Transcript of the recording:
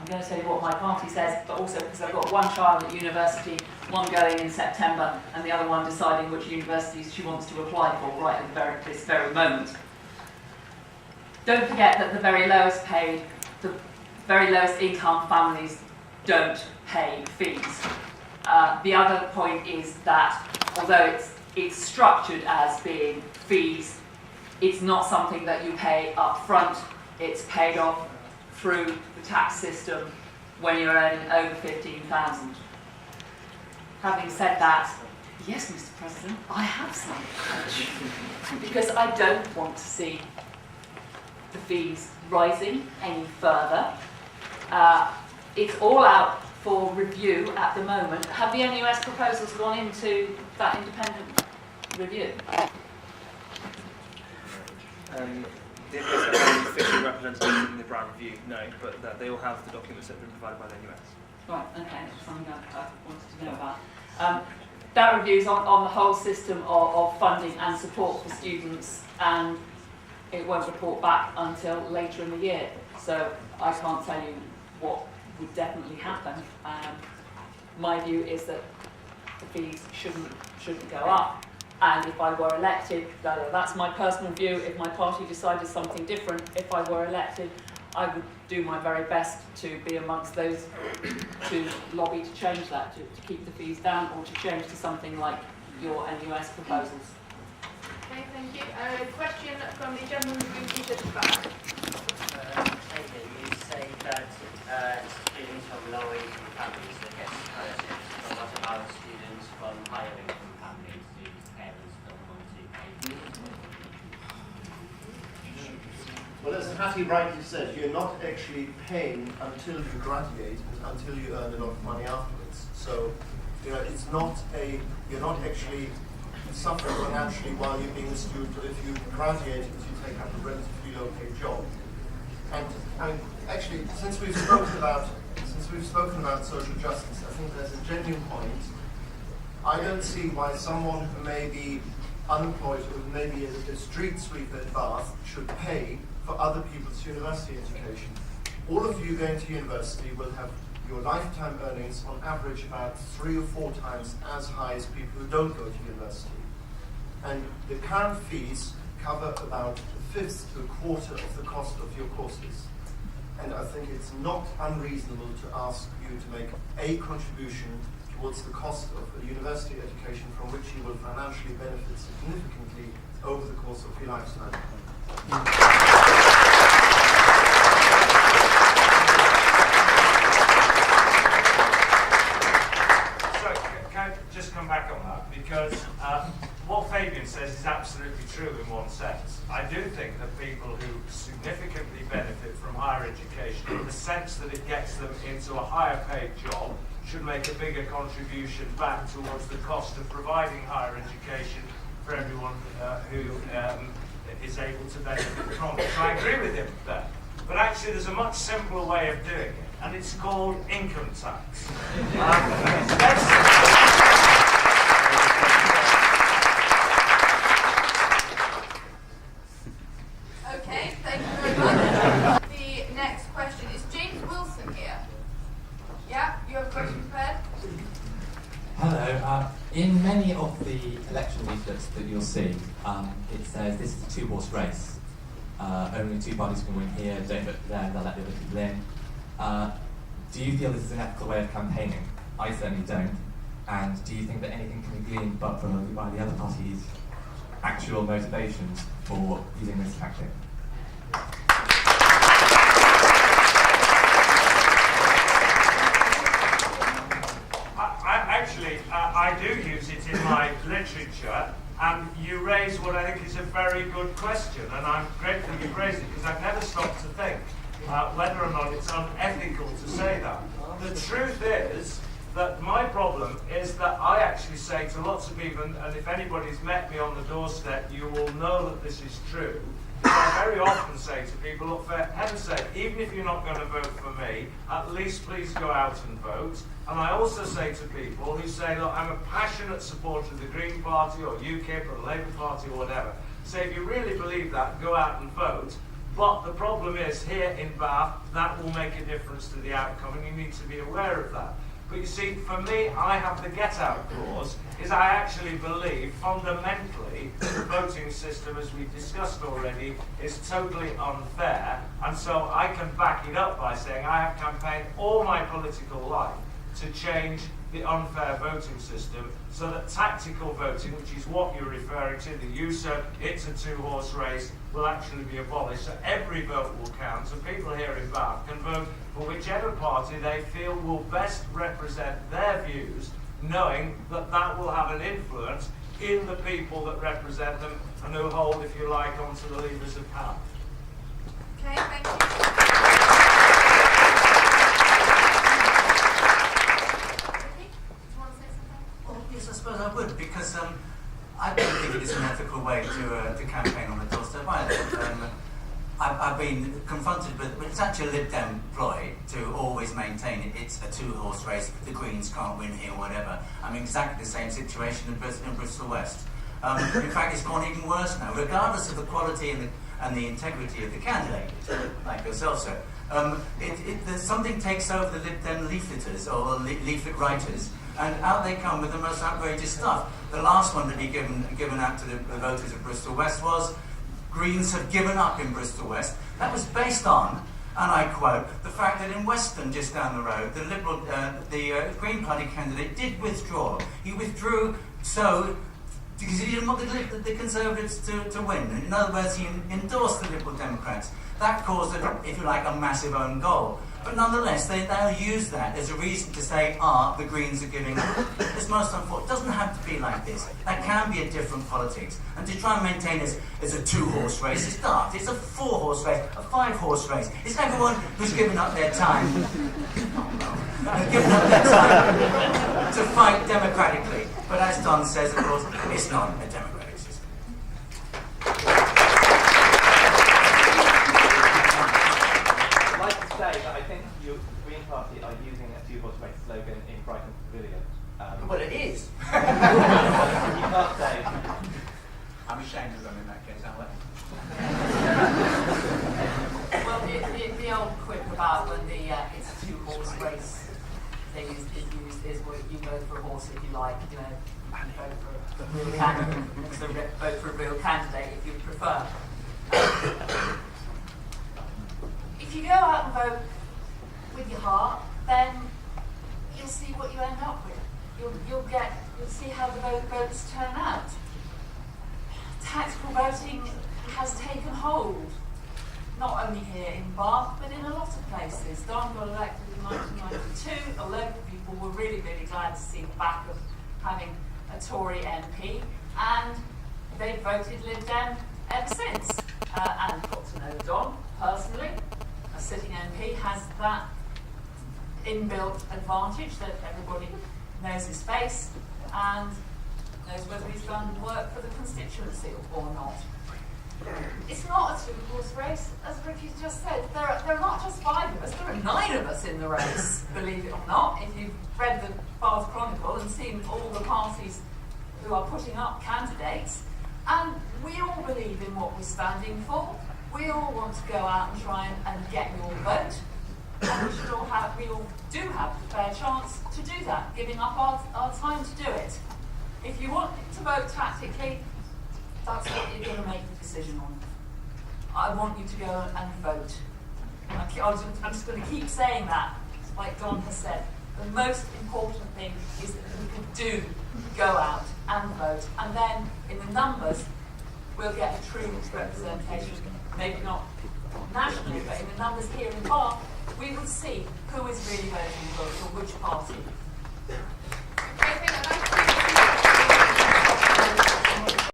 going to tell you what my party says, but also because I've got one child at university, one going in September, and the other one deciding which universities she wants to apply for right at this very moment. Don't forget that the very lowest paid, the very lowest income families don't pay fees. The other point is that although it's structured as being fees, it's not something that you pay up front. It's paid off through the tax system when you're earning over 15,000. Having said that, yes, Mr. President, I have some courage because I don't want to see the fees rising any further. It's all out for review at the moment. Have the NUS proposals gone into that independent review? There's no official representation in the Brown Review, no, but they all have the documents that have been provided by the NUS. Right, okay, that's something I wanted to know about. That review is on the whole system of funding and support for students, and it won't report back until later in the year, so I can't tell you what would definitely happen. My view is that the fees shouldn't go up. And if I were elected, that's my personal view. If my party decided something different, if I were elected, I would do my very best to be amongst those to lobby to change that, to keep the fees down, or to change to something like your NUS proposals. Okay, thank you. A question from the gentleman with the t-shirt back. You say that students from lower income families that get scholarships, but what about students from higher income families whose parents don't want to pay fees? Well, as Hattie rightly said, you're not actually paying until you graduate, until you earn a lot of money afterwards. So, it's not you're not actually suffering financially while you're being a student, or if you graduate because you take up a relatively low-paid job. And actually, since we've spoken about social justice, I think there's a genuine point. I don't see why someone who may be unemployed or who may be a street sweeper at Bath should pay for other people's university education. All of you going to university will have your lifetime earnings on average about 3 or 4 times as high as people who don't go to university. And the current fees cover about a fifth to a quarter of the cost of your courses. And I think it's not unreasonable to ask you to make a contribution towards the cost of a university education from which you will financially benefit significantly over the course of your lifetime. So, can I just come back on that? Because what Fabian says is absolutely true in one sense. I do think that people who significantly benefit from higher education, in the sense that it gets them into a higher paid job, should make a bigger contribution back towards the cost of providing higher education for everyone who is able to benefit from it. So I agree with him there. But actually there's a much simpler way of doing it, and it's called income tax. Okay, thank you very much. The next question is James Wilson here. Yeah, you have a question prepared? Hello. In many of the election leaflets that you'll see, it says this is a 2-horse race. Only 2 parties can win here, don't vote for them, they'll let the other people in. Do you feel this is an ethical way of campaigning? I certainly don't. And do you think that anything can be gleaned but from by the other parties' actual motivations for using this tactic? I do use it in my literature, and you raise what I think is a very good question, and I'm grateful you've raised it because I've never stopped to think whether or not it's unethical to say that. The truth is that my problem is that I actually say to lots of people, and if anybody's met me on the doorstep, you will know that this is true. I very often say to people, look, for heaven's sake, even if you're not going to vote for me, at least please go out and vote. And I also say to people who say, look, I'm a passionate supporter of the Green Party or UKIP or the Labour Party or whatever, say if you really believe that, go out and vote. But the problem is, here in Bath, that will make a difference to the outcome, and you need to be aware of that. But you see, for me, I have the get-out clause, is I actually believe, fundamentally, the voting system, as we've discussed already, is totally unfair. And so I can back it up by saying I have campaigned all my political life to change the unfair voting system so that tactical voting, which is what you're referring to, the use of it's a two-horse race, will actually be abolished. So every vote will count, and people here in Bath can vote for whichever party they feel will best represent their views, knowing that that will have an influence in the people that represent them and who hold, if you like, onto the levers of power. Okay, thank you. Yes, I suppose I would, because I don't think it is an ethical way to campaign on the doorstep either. I've been confronted with, but it's actually a Lib Dem ploy to always maintain it's a two-horse race, the Greens can't win here, whatever. I'm in exactly the same situation in Bristol West. In fact, it's gone even worse now, regardless of the quality and the integrity of the candidate, like yourself, sir. Something takes over the Lib Dem leafleters or leaflet writers, and out they come with the most outrageous stuff. The last one that he given out to the voters of Bristol West was, Greens have given up in Bristol West. That was based on, and I quote, the fact that in Weston, just down the road, the Green Party candidate did withdraw. He withdrew because he didn't want the Conservatives to win. In other words, he endorsed the Liberal Democrats. That caused, if you like, a massive own goal. But nonetheless, they now use that as a reason to say, the Greens are giving up. It's most unfortunate. It doesn't have to be like this. That can be a different politics. And to try and maintain it as a two-horse race is daft. It's a four-horse race, a five-horse race. It's everyone who's given up their time. Given up their time to fight democratically. But as Don says, of course, it's not a democratic system. I'd like to say that I think the Green Party are using a two-horse race slogan in Brighton Pavilion. Well, it is. You can't say. I'm ashamed of them in that case, aren't I? Well, the old quip about when it's a two-horse race thing is used where you vote for a horse if you like, you vote for a real candidate, vote for a real candidate if you prefer. If you go out and vote with your heart, then you'll see what you end up with. You'll see how the votes turn out. Tactical voting has taken hold, not only here in Bath, but in a lot of places. Don got elected in 1992. A load of people were really, really glad to see the back of having a Tory MP, and they've voted Lib Dem ever since. And got to know Don personally. A sitting MP has that inbuilt advantage that everybody knows his face and knows whether he's done work for the constituency or not. It's not a two-horse race, as Ricky just said. There are not just 5 of us, there are 9 of us in the race, believe it or not. If you've read the Bath Chronicle and seen all the parties who are putting up candidates, and we all believe in what we're standing for. We all want to go out and try and get your vote. And we all do have a fair chance to do that, giving up our time to do it. If you want to vote tactically, that's what you're going to make the decision on. I want you to go and vote. I'm just going to keep saying that, like Don has said. The most important thing is that people do go out and vote, and then in the numbers, we'll get a true representation. Maybe not nationally, but in the numbers here in Bath, we will see who is really voting for which party.